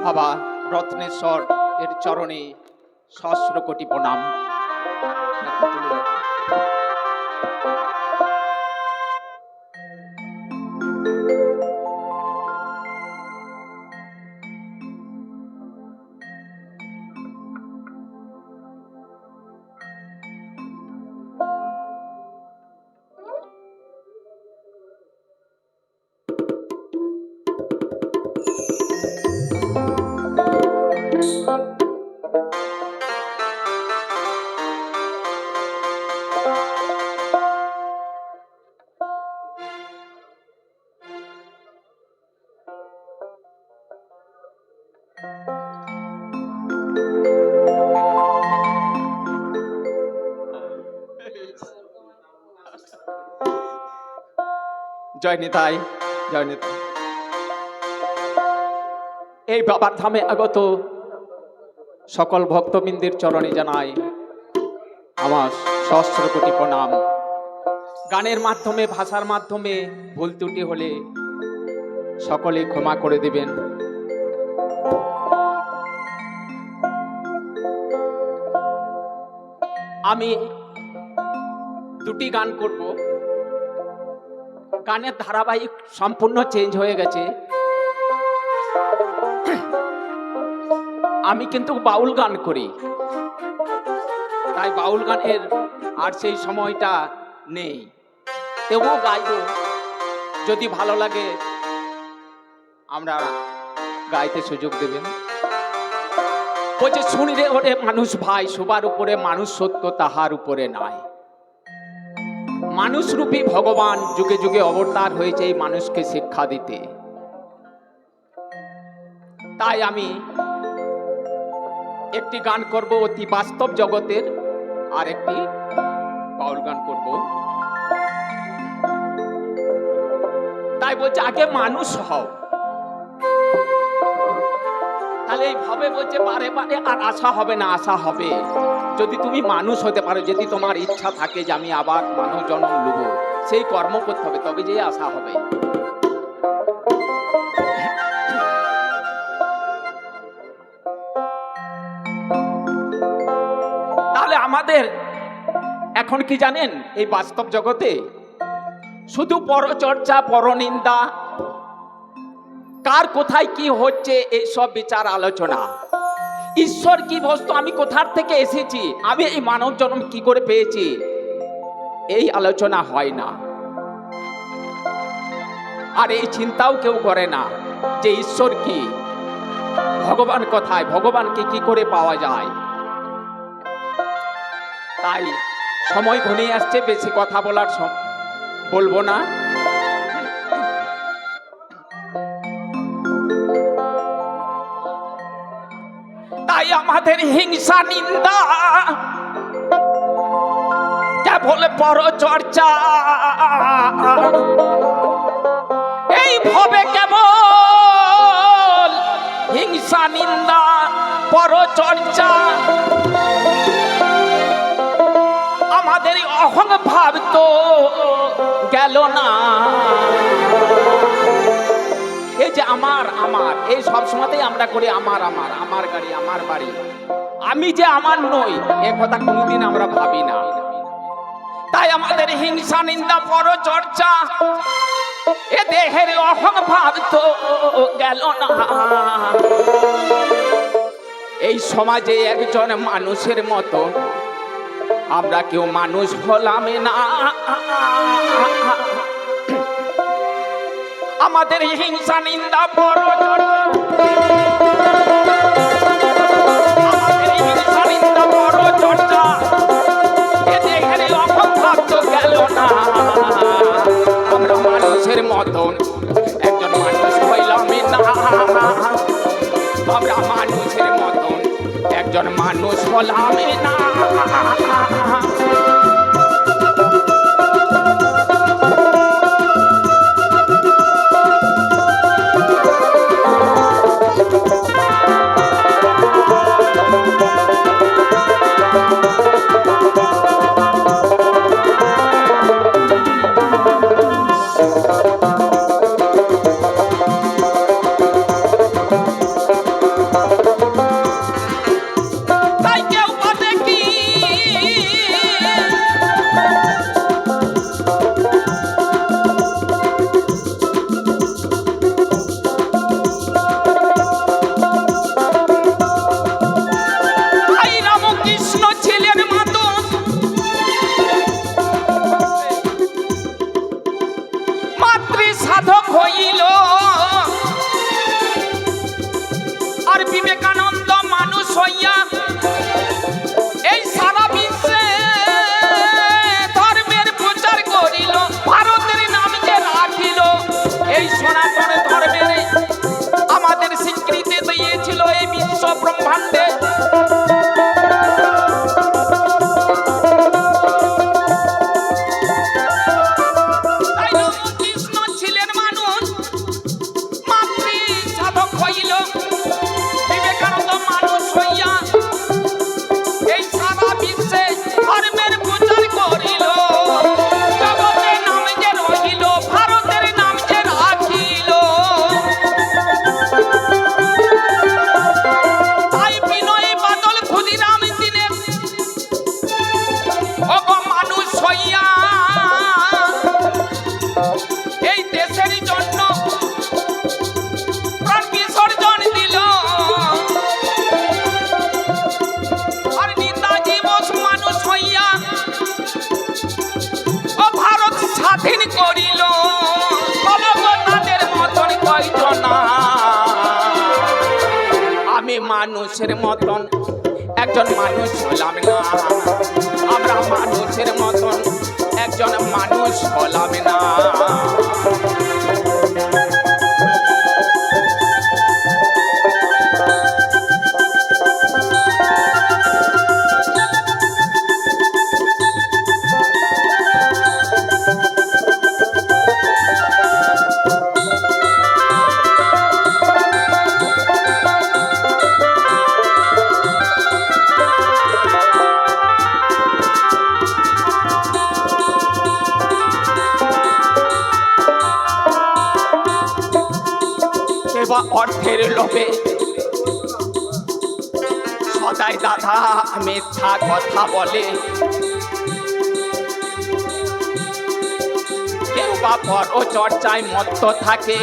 বাবা রত্নেশ্বর এর চরণে সহস্র কোটি প্রণাম। জয় নিতাই, জয় নিতাই। এই বাবার ধামে আগত সকল ভক্তবৃন্দের চরণে জানাই আমার সহস্র কোটি প্রণাম। গানের মাধ্যমে, ভাষার মাধ্যমে ভুল ত্রুটি হলে সকলে ক্ষমা করে দেবেন। আমি দুটি গান করব। গানের ধারাবাহিক সম্পূর্ণ চেঞ্জ হয়ে গেছে। আমি কিন্তু বাউল গান করি, তাই বাউল গানের আর সেই সময়টা নেই। তবুও গাইব, যদি ভালো লাগে আমরা গাইতে সুযোগ দেবেন। বলছে শুনি রে ওরে মানুষ ভাই, সবার উপরে মানুষ সত্য, তাহার উপরে নাই। মানুষরূপী ভগবান যুগে যুগে অবতার হয়েছে এই মানুষকে শিক্ষা দিতে। তাই আমি একটি গান করব অতি বাস্তব জগতের, আর একটি বাউল গান করব। তাই বলছে আগে মানুষ হও, তাহলে এইভাবে বলছে বারে বারে আর আশা হবে না, আশা হবে যদি তুমি মানুষ হতে পারো, যদি তোমার ইচ্ছা থাকে যে আমি আবার মানব জন্ম নেব, সেই কর্ম করতে হবে, তবে যে আশা হবে। তাহলে আমাদের এখন কি জানেন, এই বাস্তব জগতে শুধু পরচর্চা, পরনিন্দা, কার কোথায় কি হচ্ছে এইসব বিচার আলোচনা। ঈশ্বর কি বস্তু, আমি কোথার থেকে এসেছি, আমি এই মানব জন্ম কি করে পেয়েছি, এই আলোচনা হয় না। আর এই চিন্তাও কেউ করে না যে ঈশ্বর কি, ভগবান কোথায়, ভগবানকে কি করে পাওয়া যায়। তাই সময় ঘনিয়ে আসছে, বেশি কথা বলার বলবো না। তাই আমাদের হিংসা, নিন্দা, কেবল পরচর্চা, এই ভাবে কেবল হিংসা, নিন্দা, পরচর্চা, আমাদের অহং ভাব তো গেল না। এই যে আমার আমার, এই সব সময়তেই আমরা করি আমার আমার, আমার গাড়ি, আমার বাড়ি, আমি যে আমার নই, এ কথা কোনোদিন আমরা ভাবি না। তাই আমাদের হিংসা, নিন্দা, পরচর্চা, এ দেহের অহং ভাব তো গেল না। এই সমাজে একজন মানুষের মতো আমরা কেউ মানুষ হলাম না। আমাদের হিংসা, নিন্দা, পরচর্চা, আমাদের হিংসা, নিন্দা, পরচর্চা, এ দেহের অহং ভাব তো গেল না। আমরা মানুষের মতন একজন মানুষ হইলাম না। আমরা মানুষের মতন একজন মানুষ হলাম না। মানুষের মতন একজন মানুষ হলাম না, আমরা মানুষের মতন একজন মানুষ হলাম না। অর্থের লোভে সদাই দাদা মিথ্যা কথা বলে, কেউ বা পরচর্চায় মত্ত থাকে,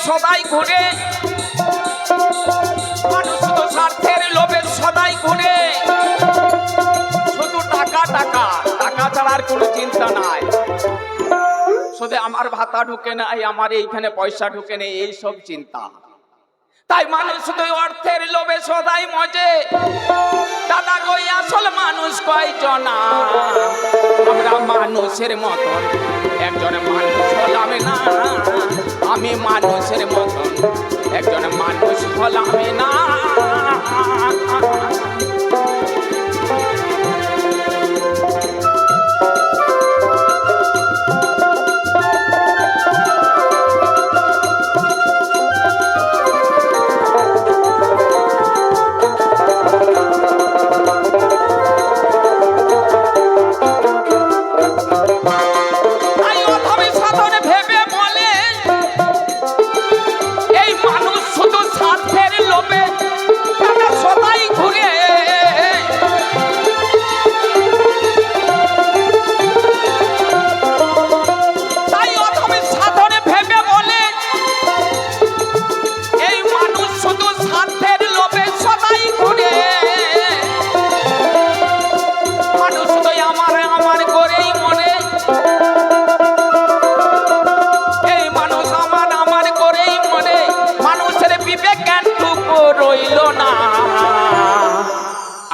সদাই ঘুরে মানুষ, শুধু স্বার্থের লোভে সদাই ঘুরে, শুধু টাকা টাকা টাকা ছাড়ার কোনো চিন্তা নাই, শুধু আমার ভাতা ঢুকে নাই, আমার এইখানে পয়সা ঢুকে নেই, এইসব চিন্তা। তাই মানুষ শুধু অর্থের লোভে সদাই মজে। দাদা গই আসল মানুষ কয়জনা, আমরা মানুষের মতন একজন মানুষ হলাম না, আমি মানুষের মতন একজন মানুষ হলাম না।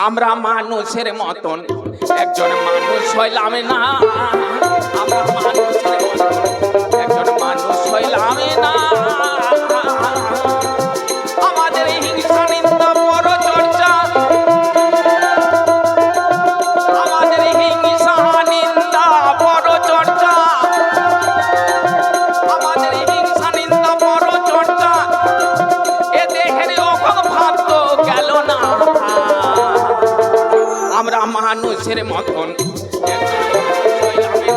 আমরা মানুষের মতন একজন মানুষ হইলাম না, আমরা মানুষের মতন একজন মানুষ হইলাম না। আমাদের হিংসা নিন্দা পরচর্চা, আমাদের হিংসা নিন্দা পরচর্চা, আমাদের হিংসা নিন্দা পরচর্চা, এ দেহের অভাব ভাব তো গেল না। আমরা মানুষের মতন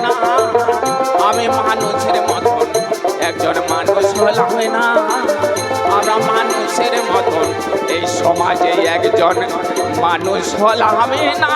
না, আমি মানুষের মতন একজন মানুষ হলাম না, আমরা মানুষের মতন এই সমাজে একজন মানুষ হলাম না।